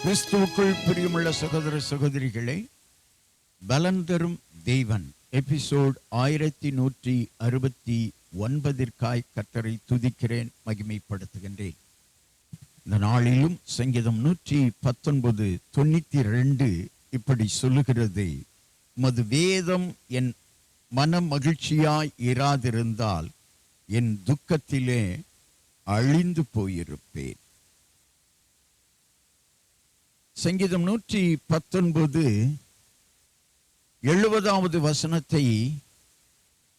கிறிஸ்துவுக்குள் பிரியமுள்ள சகோதர சகோதரிகளே, பலன் தரும் தேவன் எபிசோட் 1169 கர்த்தரை துதிக்கிறேன், மகிமைப்படுத்துகின்றேன். இந்த நாளிலும் சங்கீதம் 119:92 இப்படி சொல்லுகிறது: உமது வேதம் என் மன மகிழ்ச்சியாய் இராதிருந்தால் என் துக்கத்திலே அழிந்து போயிருப்பேன். சங்கீதம் 119:70 வசனத்தை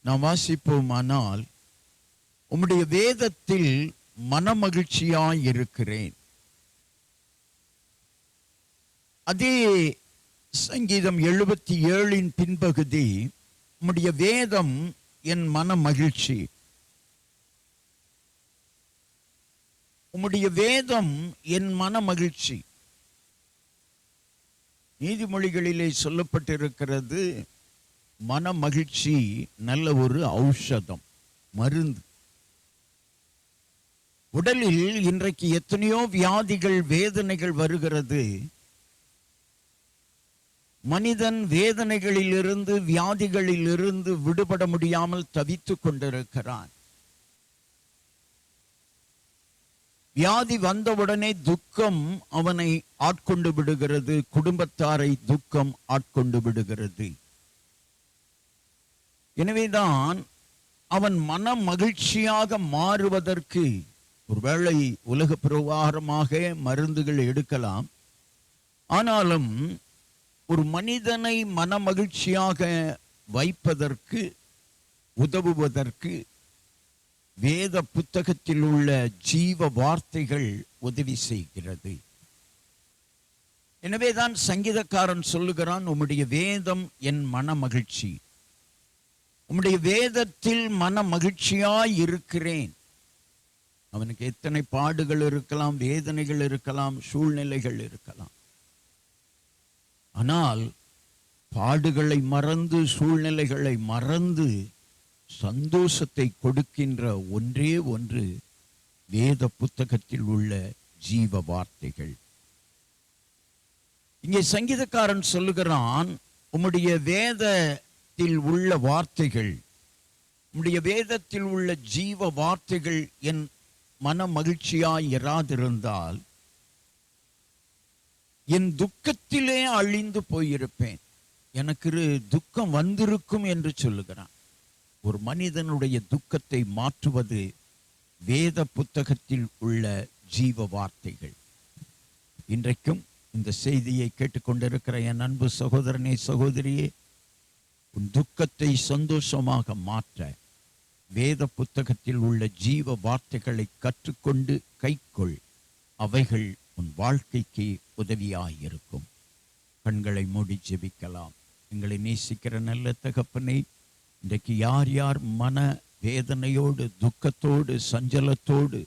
நாம் வாசிப்போமானால், உம்முடைய வேதத்தில் மனமகிழ்ச்சியாய் இருக்கிறேன். அதே சங்கீதம் 77 பின்பகுதி, உம்முடைய வேதம் என் மன மகிழ்ச்சி. உம்முடைய வேதம் என் மன மகிழ்ச்சி. நீதிமொழிகளிலே சொல்லப்பட்டிருக்கிறது, மன மகிழ்ச்சி நல்ல ஒரு ஔஷதம், மருந்து. உடலில் இன்றைக்கு எத்தனையோ வியாதிகள், வேதனைகள் வருகிறது. மனிதன் வேதனைகளிலிருந்து, வியாதிகளிலிருந்து விடுபட முடியாமல் தவித்துக் கொண்டிருக்கிறான். வியாதி வந்தவுடனே துக்கம் அவனை ஆட்கொண்டு விடுகிறது, குடும்பத்தாரை துக்கம் ஆட்கொண்டு விடுகிறது. எனவேதான் அவன் மன மகிழ்ச்சியாக மாறுவதற்கு ஒருவேளை உலக பிரகாரமாக மருந்துகள் எடுக்கலாம். ஆனாலும் ஒரு மனிதனை மன மகிழ்ச்சியாக வைப்பதற்கு, உதவுவதற்கு வேத புத்தகத்தில் உள்ள ஜீவ வார்த்தைகள் உதவி செய்கிறது. எனவேதான் சங்கீதக்காரன் சொல்லுகிறான், உம்முடைய வேதம் என் மன மகிழ்ச்சி. உம்முடைய வேதத்தில் மன மகிழ்ச்சியாய் இருக்கிறேன். அவனுக்கு எத்தனை பாடுகள் இருக்கலாம், வேதனைகள் இருக்கலாம், சூழ்நிலைகள் இருக்கலாம். ஆனால் பாடுகளை மறந்து, சூழ்நிலைகளை மறந்து சந்தோஷத்தை கொடுக்கின்ற ஒன்றே ஒன்று வேத புத்தகத்தில் உள்ள ஜீவ வார்த்தைகள். இங்கே சங்கீதக்காரன் சொல்லுகிறான், உம்முடைய வேதத்தில் உள்ள வார்த்தைகள், உம்முடைய வேதத்தில் உள்ள ஜீவ வார்த்தைகள் என் மன மகிழ்ச்சியாய் இராதிருந்தால் என் துக்கத்திலே அழிந்து போயிருப்பேன். எனக்கு துக்கம் வந்திருக்கும் என்று சொல்லுகிறான். ஒரு மனிதனுடைய துக்கத்தை மாற்றுவது வேத புத்தகத்தில் உள்ள ஜீவ வார்த்தைகள். இன்றைக்கும் இந்த செய்தியை கேட்டுக்கொண்டிருக்கிற என் அன்பு சகோதரனே, சகோதரியே, உன் துக்கத்தை சந்தோஷமாக மாற்ற வேத புத்தகத்தில் உள்ள ஜீவ வார்த்தைகளை கற்றுக்கொண்டு கைக்கொள். அவைகள் உன் வாழ்க்கைக்கு உதவியாயிருக்கும். கண்களை மூடி ஜெபிக்கலாம். எங்களை நேசிக்கிற நல்ல தகப்பனே, இன்றைக்கு யார் யார் மன வேதனையோடு, துக்கத்தோடு, சஞ்சலத்தோடு,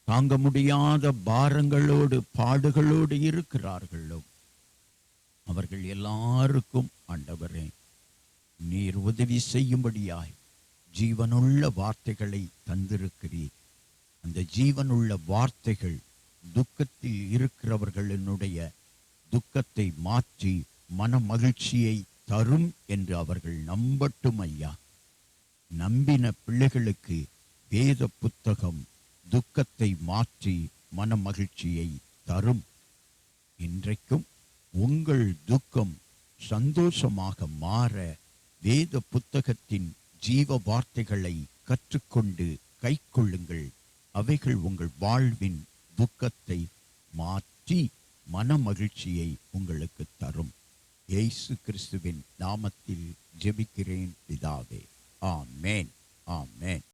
தாங்க முடியாத பாரங்களோடு, பாடுகளோடு இருக்கிறார்களோ அவர்கள் எல்லாருக்கும் ஆண்டவரே நீர் உதவி செய்யும்படியாய் ஜீவனுள்ள வார்த்தைகளை தந்திருக்கிறீர். அந்த ஜீவனுள்ள வார்த்தைகள் துக்கத்தில் இருக்கிறவர்களினுடைய துக்கத்தை மாற்றி மன மகிழ்ச்சியை தரும் என்று அவர்கள் நம்பட்டும் ஐயா. நம்பின பிள்ளைகளுக்கு வேத புத்தகம் துக்கத்தை மாற்றி மன மகிழ்ச்சியை தரும். இன்றைக்கும் உங்கள் துக்கம் சந்தோஷமாக மாற வேத புத்தகத்தின் ஜீவ வார்த்தைகளை கற்றுக்கொண்டு கைக்கொள்ளுங்கள். அவைகள் உங்கள் வாழ்வின் துக்கத்தை மாற்றி மன மகிழ்ச்சியை உங்களுக்கு தரும். இயேசு கிறிஸ்துவின் நாமத்தில் ஜெபிக்கிறேன் பிதாவே. ஆமென், ஆமென்.